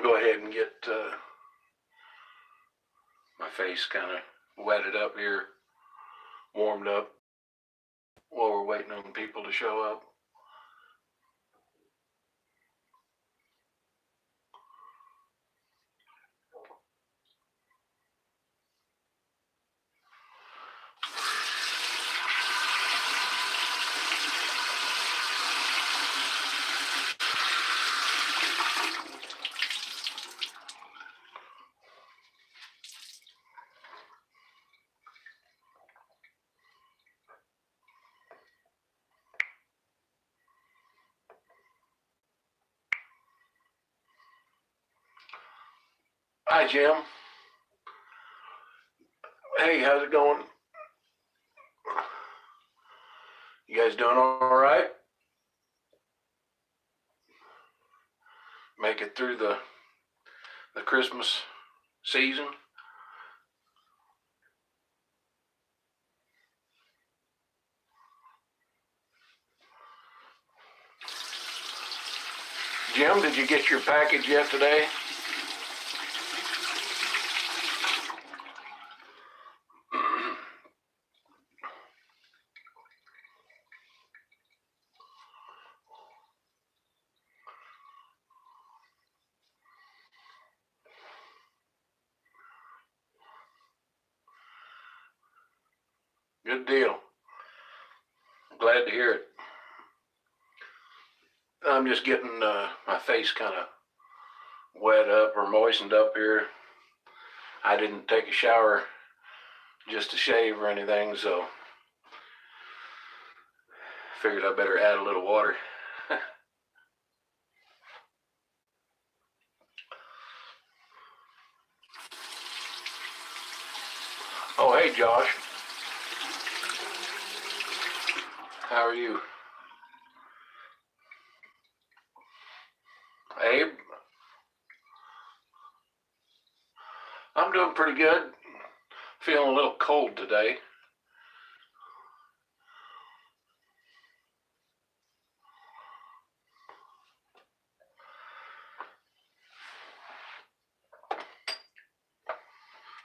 going to go ahead and get my face kind of wetted up here, warmed up, while we're waiting on people to show up. Hi, Jim. Hey, how's it going? You guys doing all right? Make it through the Christmas season? Jim, did you get your package yet today? Good deal. Glad to hear it. I'm just getting my face kind of wet up or moistened up here. I didn't take a shower just to shave or anything, so figured I better add a little water. Oh, hey, Josh. How are you? Abe? I'm doing pretty good. Feeling a little cold today.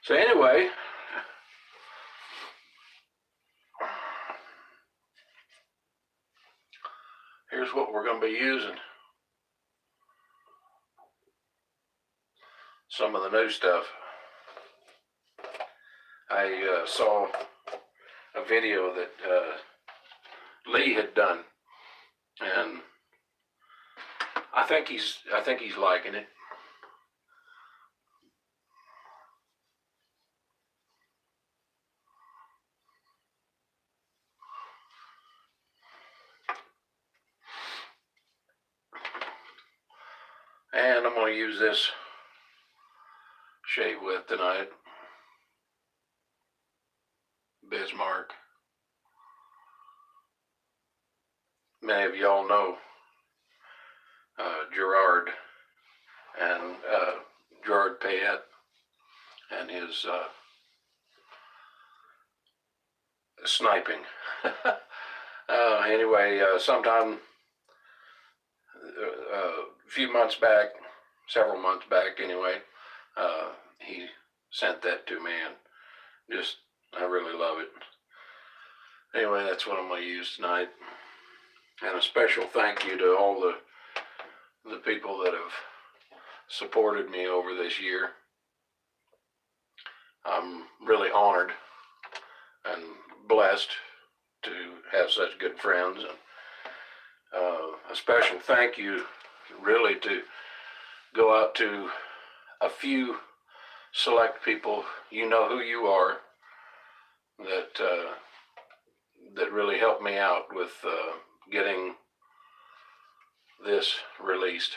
So anyway, here's what we're going to be using. Some of the new stuff. I saw a video that Lee had done, and I think he's liking it. And I'm going to use this shave with tonight. Bismarck. Many of y'all know Gerard and Gerard Payette and his sniping. Anyway, sometime a few months back, several months back anyway, he sent that to me, and just, I really love it. Anyway, that's what I'm going to use tonight. And a special thank you to all the people that have supported me over this year. I'm really honored and blessed to have such good friends. And a special thank you really to go out to a few select people. You know who you are, that really helped me out with getting this released,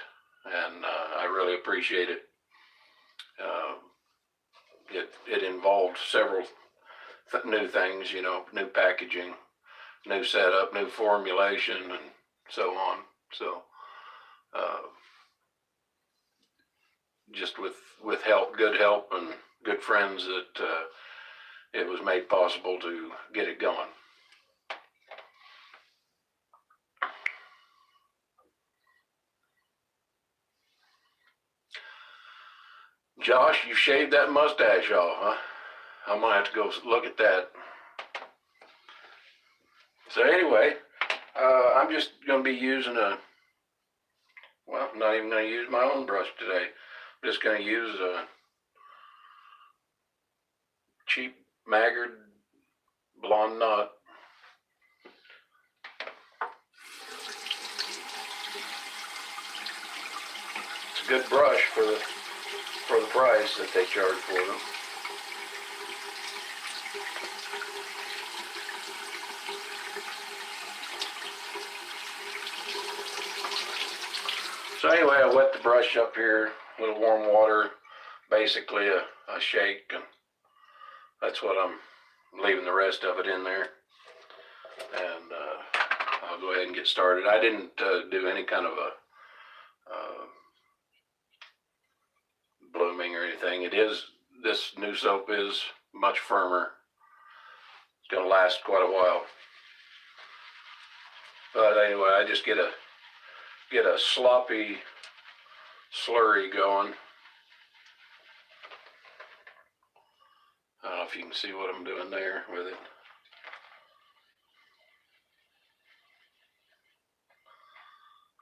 and I really appreciate it. It involved several new things, you know, new packaging, new setup, new formulation, and so on. So just with help, good help, and good friends, that it was made possible to get it going. Josh, you shaved that mustache off, huh? I might have to go look at that. So anyway, I'm just going to be using I'm not even going to use my own brush today. I'm just going to use a cheap Maggard blonde knot. It's a good brush for the price that they charge for them. So anyway, I wet the brush up here, a little warm water, basically a shake, and that's what I'm leaving the rest of it in there. And I'll go ahead and get started. I didn't do any kind of a blooming or anything. This new soap is much firmer. It's going to last quite a while. But anyway, I just get a sloppy slurry going. I don't know if you can see what I'm doing there with it.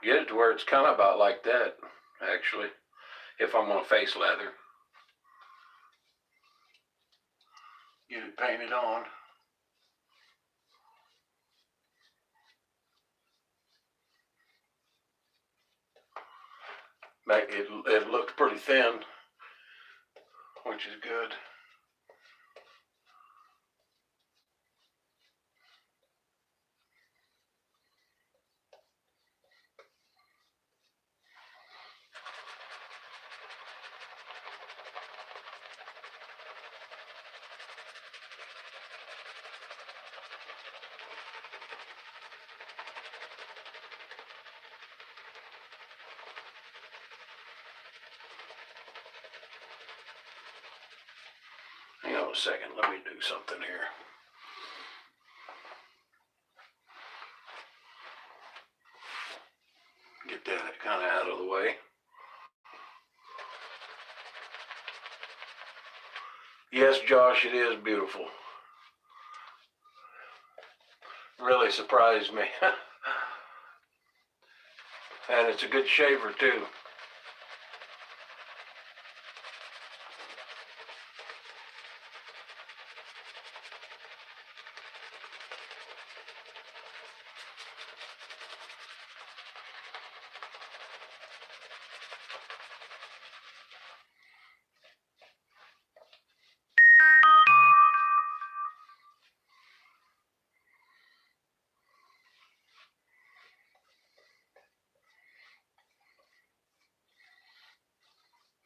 Get it to where it's kind of about like that, actually, if I'm going to face lather. Get it painted on. It looked pretty thin, which is good. Hang on a second, let me do something here. Get that kind of out of the way. Yes, Josh, it is beautiful. Really surprised me. And it's a good shaver too.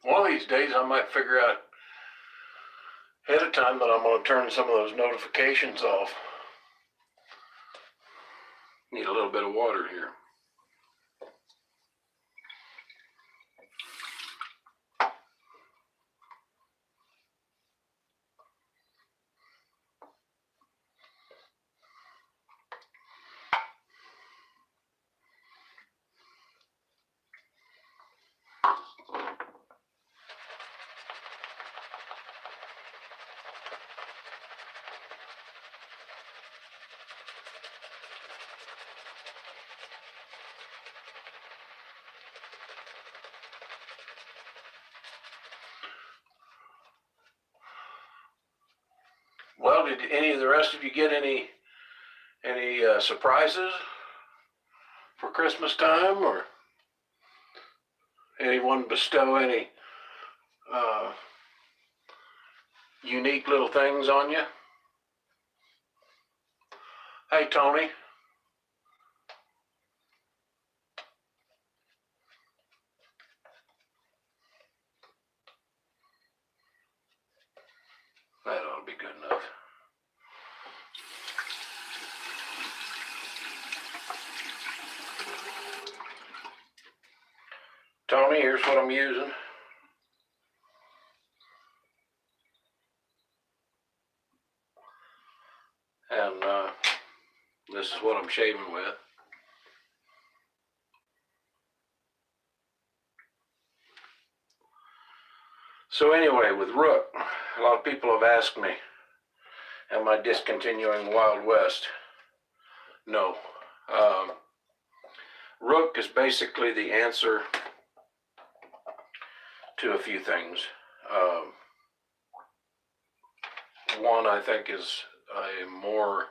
One of these days I might figure out ahead of time that I'm going to turn some of those notifications off. Need a little bit of water here. Well, did any of the rest of you get any surprises for Christmas time, or anyone bestow any unique little things on you? Hey, Tony. That ought to be good enough. Tony, here's what I'm using. And this is what I'm shaving with. So anyway, with Rook, a lot of people have asked me, am I discontinuing Wild West? No. Rook is basically the answer to a few things. One, I think, is a more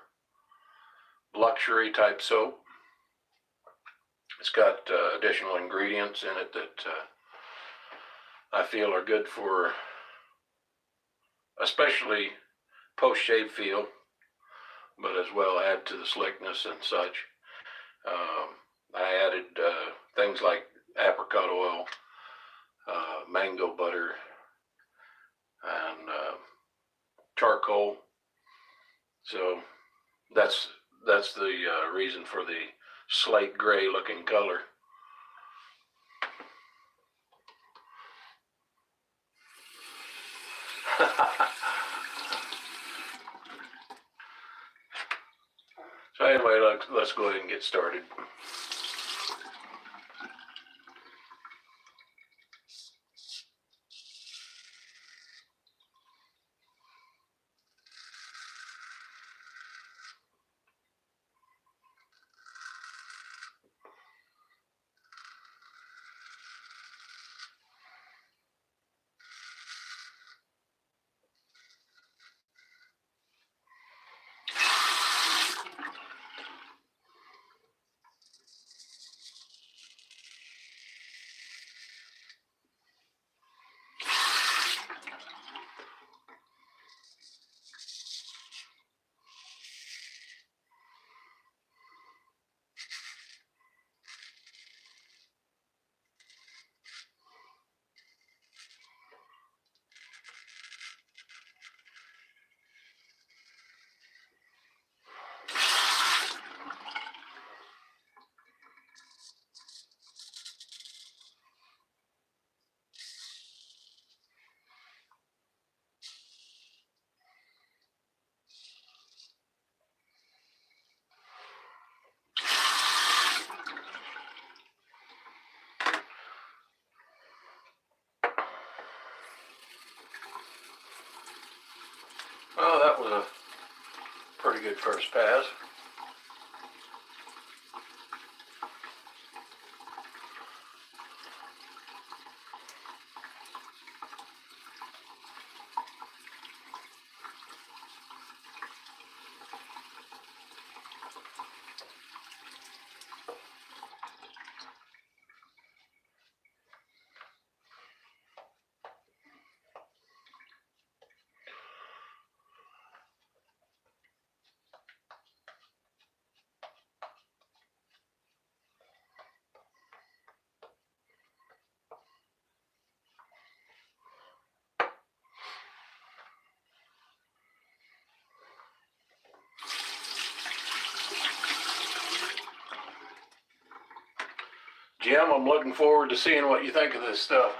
luxury type soap. It's got additional ingredients in it that I feel are good for especially post-shave feel, but as well add to the slickness and such. I added things like apricot oil, mango butter, and charcoal. So that's the reason for the slate gray looking color. So anyway, let's go ahead and get started. Well, that was a pretty good first pass. Jim, I'm looking forward to seeing what you think of this stuff.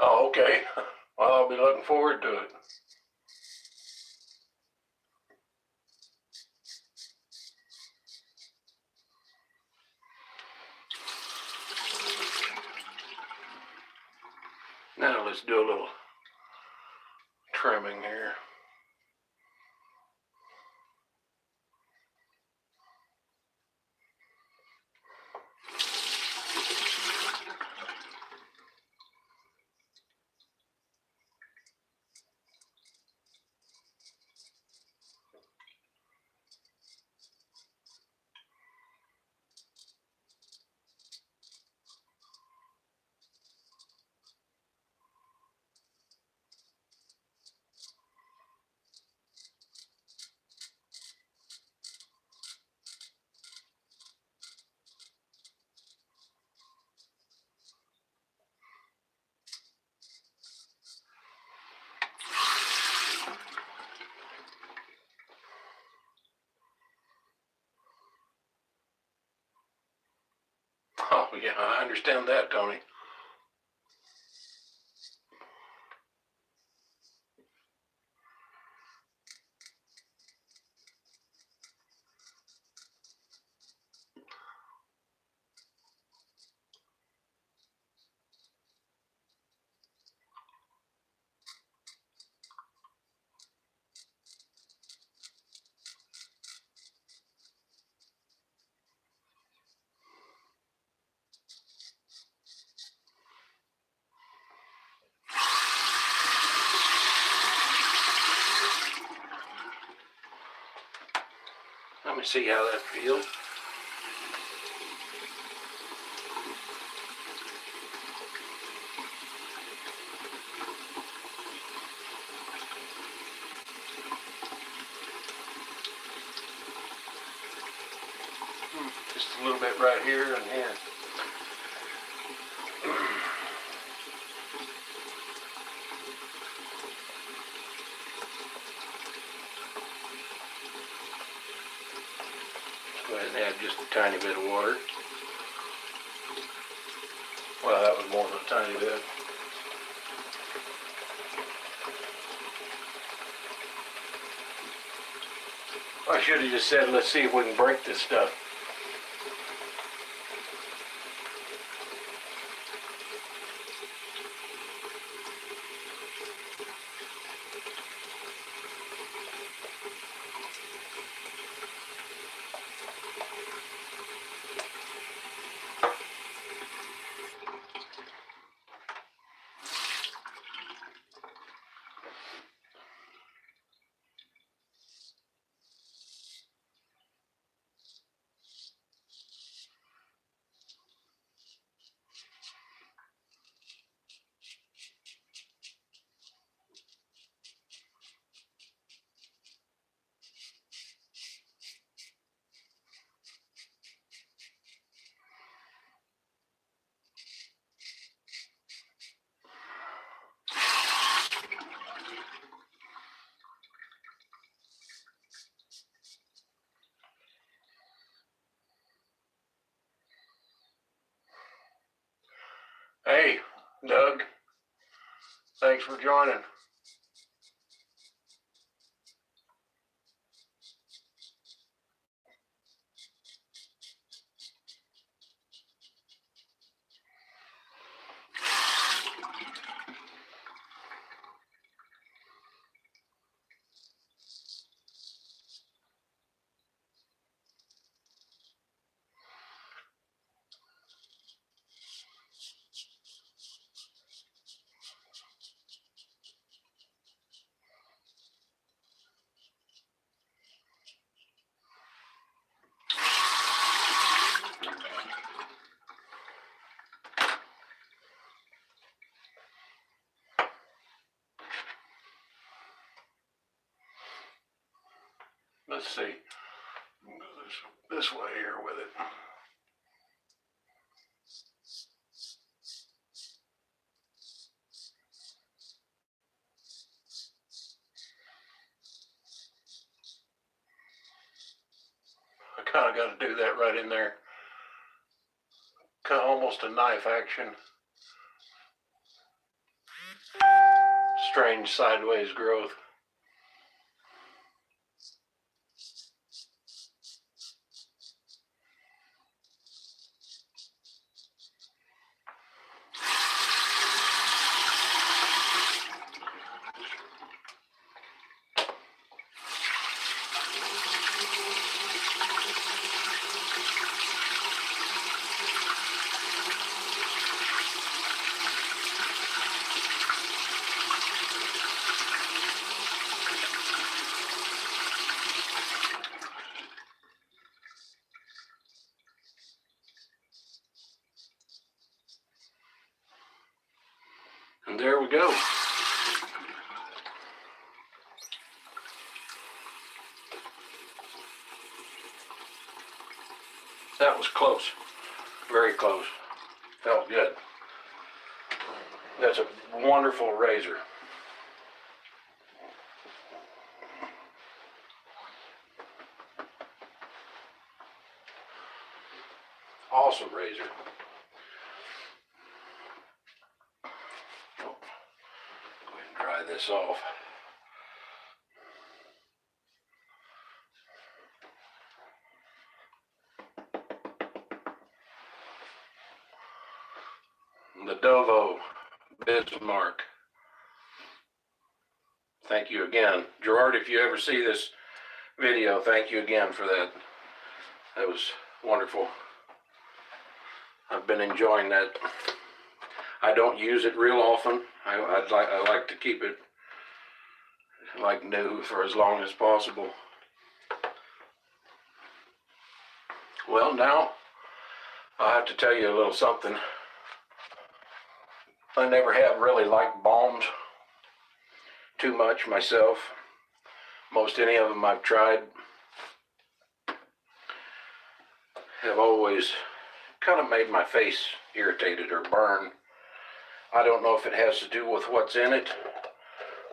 Oh, okay. Well, I'll be looking forward to it. Now let's do a little trimming here. yeah, I understand that, Tony. Let me see how that feels. Just a little bit right here and here. Go ahead and add just a tiny bit of water. Well, that was more than a tiny bit. I should have just said, let's see if we can break this stuff. Hey, Doug, thanks for joining. Let's see. Go this way here with it. I kind of got to do that right in there. Kind of almost a knife action. Strange sideways growth. And there we go. That was close. Very close. Felt good. That's a wonderful razor. Awesome razor. this off. The Dovo Bismarck. Thank you again. Gerard, if you ever see this video, thank you again for that. That was wonderful. I've been enjoying that. I don't use it real often. I like to keep it like new for as long as possible. Well, now I'll have to tell you a little something. I never have really liked balms too much myself. Most any of them I've tried have always kind of made my face irritated or burn. I don't know if it has to do with what's in it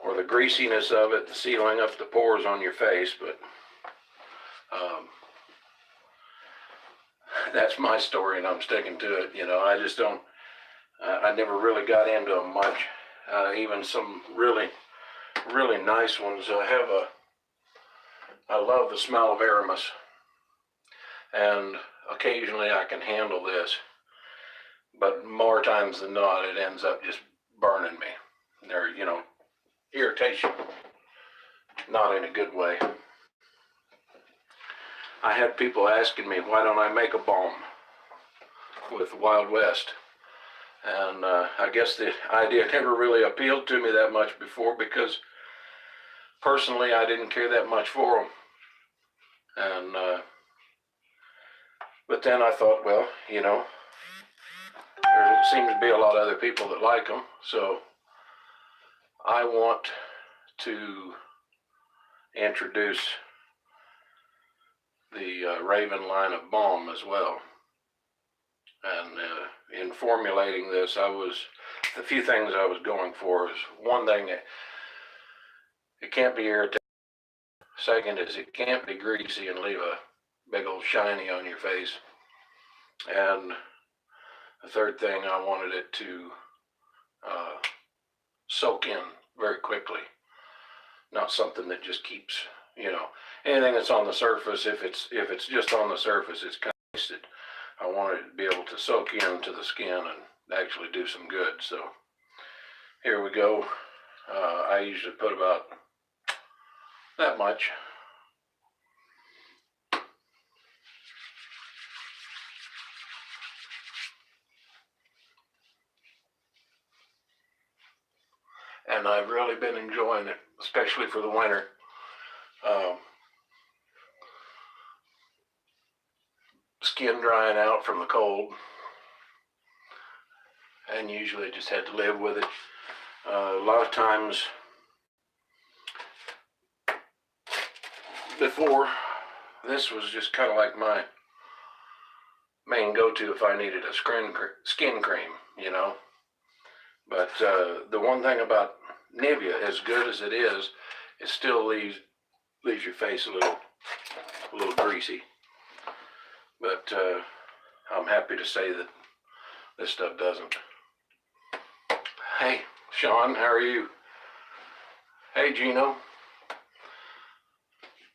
or the greasiness of it, the sealing up the pores on your face, but that's my story and I'm sticking to it. You know, I just don't, I never really got into them much. Even some really nice ones. I love the smell of Aramis, and occasionally I can handle this, but more times than not it ends up just burning me. There, you know, irritation, not in a good way. I had people asking me, why don't I make a balm with Wild West? And I guess the idea never really appealed to me that much before, because personally I didn't care that much for them. And but then I thought, well, you know, there seems to be a lot of other people that like them, so I want to introduce the Raven line of balm as well. And in formulating this, the few things I was going for is, one thing, it can't be irritating. Second is, it can't be greasy and leave a big old shiny on your face. And the third thing, I wanted it to soak in very quickly. Not something that just keeps, you know, anything that's on the surface, if it's just on the surface, it's kind of wasted. I wanted it to be able to soak into the skin and actually do some good. So here we go. I usually put about that much. And I've really been enjoying it, especially for the winter. Skin drying out from the cold, and usually just had to live with it. A lot of times before, this was just kind of like my main go-to if I needed a skin cream, you know. But the one thing about Nivea, as good as it is, it still leaves your face a little greasy. But I'm happy to say that this stuff doesn't. Hey, Sean, how are you? Hey, Gino.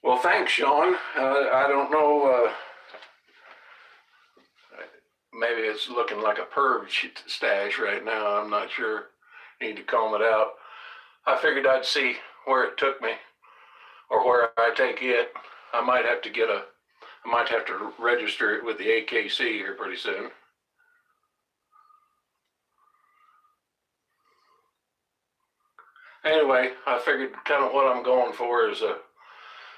Well, thanks, Sean. I don't know, maybe it's looking like a perv stash right now. I'm not sure. Need to comb it out. I figured I'd see where it took me, or where I take it. I might have to register it with the AKC here pretty soon. Anyway, I figured kind of what I'm going for is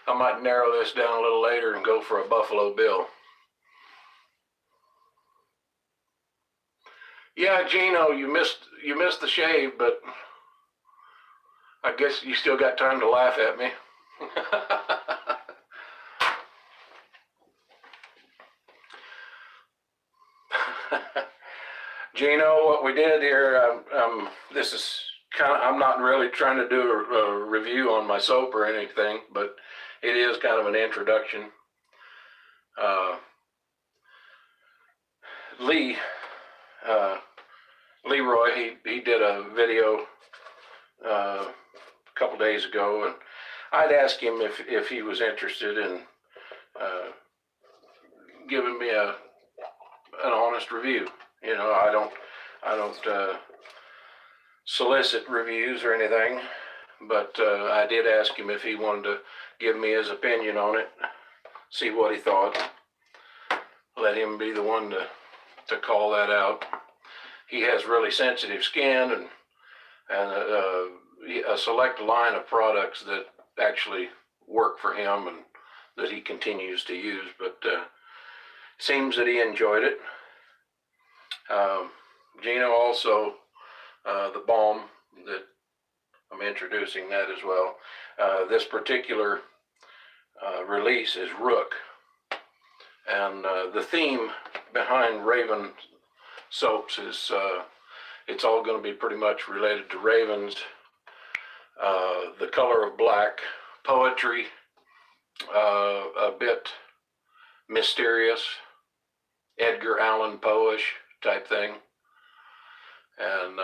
I might narrow this down a little later and go for a Buffalo Bill. Yeah, Gino, you missed the shave, but I guess you still got time to laugh at me. Gino, what we did here, this is kind of, I'm not really trying to do a review on my soap or anything, but it is kind of an introduction. Leroy, he did a video couple days ago, and I'd asked him if he was interested in giving me an honest review. You know, I don't solicit reviews or anything, but I did ask him if he wanted to give me his opinion on it, see what he thought. Let him be the one to call that out. He has really sensitive skin and a select line of products that actually work for him and that he continues to use, but seems that he enjoyed it. Gino also, the balm that I'm introducing that as well. This particular release is Rook, and the theme behind Raven soaps is it's all going to be pretty much related to ravens, the color of black, poetry, a bit mysterious, Edgar Allan Poe-ish type thing, and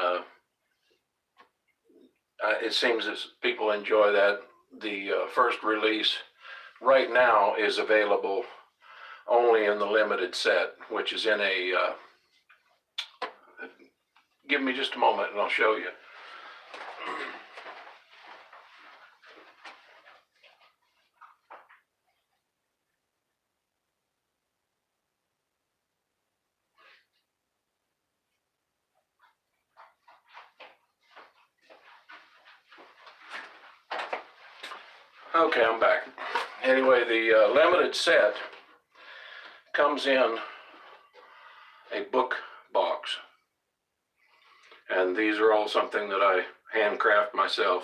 it seems that people enjoy that. The first release right now is available only in the limited set, which is in a give me just a moment and I'll show you. Okay, I'm back. Anyway, the limited set comes in a book box, and these are all something that I handcraft myself.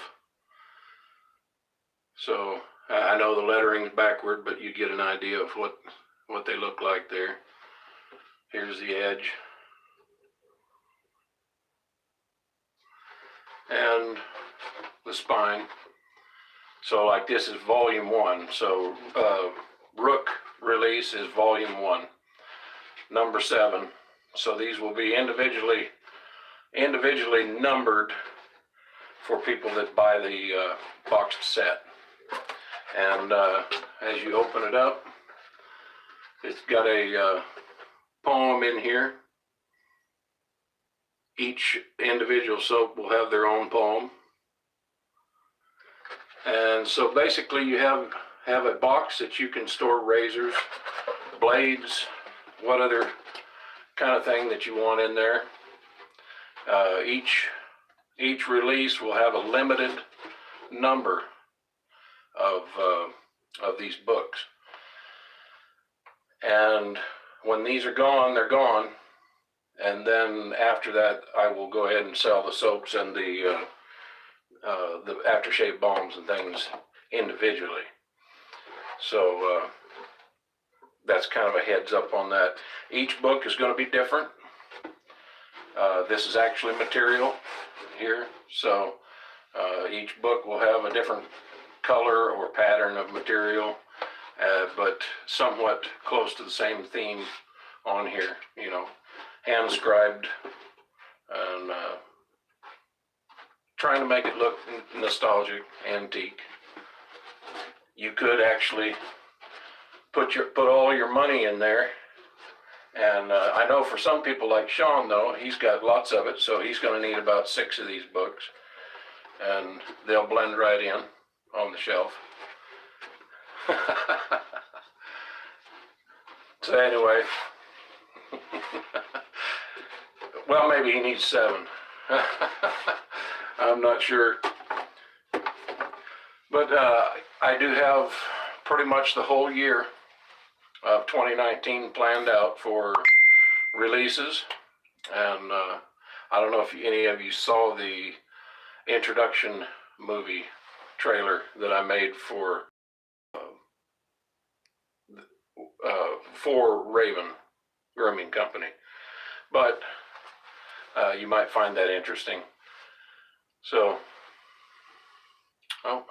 So I know the lettering's backward, but you get an idea of what they look like there. Here's the edge, and the spine. So like this is volume 1. So Rook release is volume 1, number 7. So these will be individually numbered for people that buy the boxed set. And as you open it up, it's got a poem in here. Each individual soap will have their own poem. And so basically you have a box that you can store razors, blades, what other kind of thing that you want in there. Each release will have a limited number of these books. And when these are gone, they're gone. And then after that, I will go ahead and sell the soaps and the aftershave balms and things individually. So that's kind of a heads up on that. Each book is going to be different. This is actually material here, so each book will have a different color or pattern of material, but somewhat close to the same theme on here, you know, hand scribed, and trying to make it look nostalgic, antique. You could actually put all your money in there, and I know for some people like Sean, though, he's got lots of it, so he's going to need about 6 of these books, and they'll blend right in on the shelf. So anyway, well, maybe he needs 7. I'm not sure. But I do have pretty much the whole year of 2019 planned out for releases. And I don't know if any of you saw the introduction movie trailer that I made for Raven Grooming Company. But you might find that interesting. So, oh,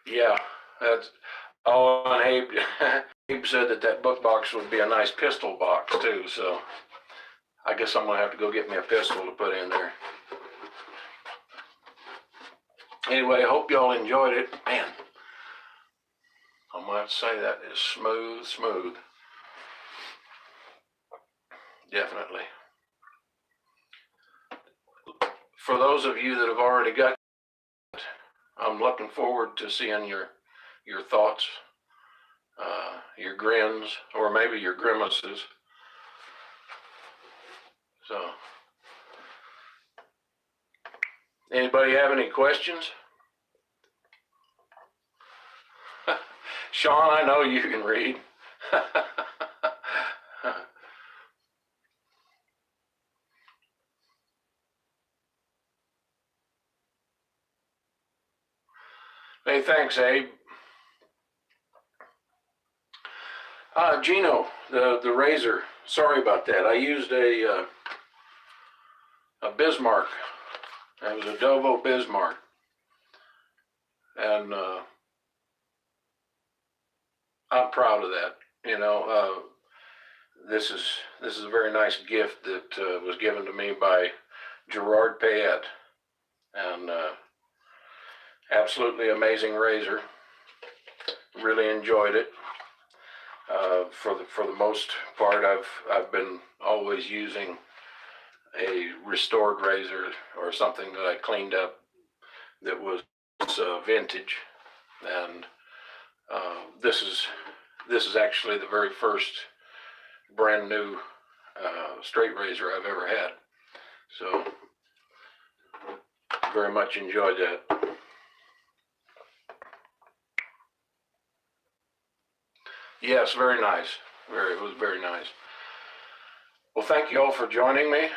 yeah, that's, oh, and Abe said that book box would be a nice pistol box too, so I guess I'm going to have to go get me a pistol to put in there. Anyway, I hope y'all enjoyed it. Man, I might say that is smooth, smooth. Definitely. For those of you that have already got, I'm looking forward to seeing your thoughts, your grins, or maybe your grimaces. So, anybody have any questions? Sean, I know you can read. Hey, thanks, Abe. Gino, the razor. Sorry about that. I used a Bismarck. It was a Dovo Bismarck, and I'm proud of that. You know, this is a very nice gift that was given to me by Gerard Payette, and absolutely amazing razor. Really enjoyed it. For the most part, I've been always using a restored razor or something that I cleaned up that was vintage, and this is actually the very first brand new straight razor I've ever had. So very much enjoyed that. Yes, very nice. It was very nice. Well, thank you all for joining me.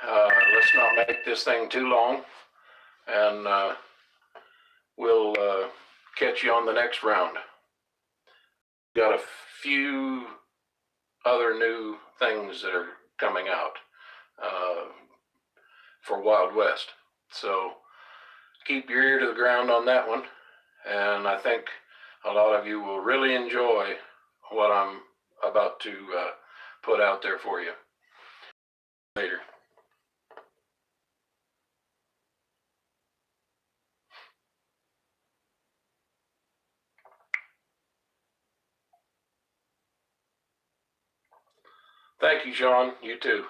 Let's not make this thing too long, and we'll catch you on the next round. Got a few other new things that are coming out for Wild West. So keep your ear to the ground on that one, and I think a lot of you will really enjoy what I'm about to put out there for you later. Thank you, Sean. You too.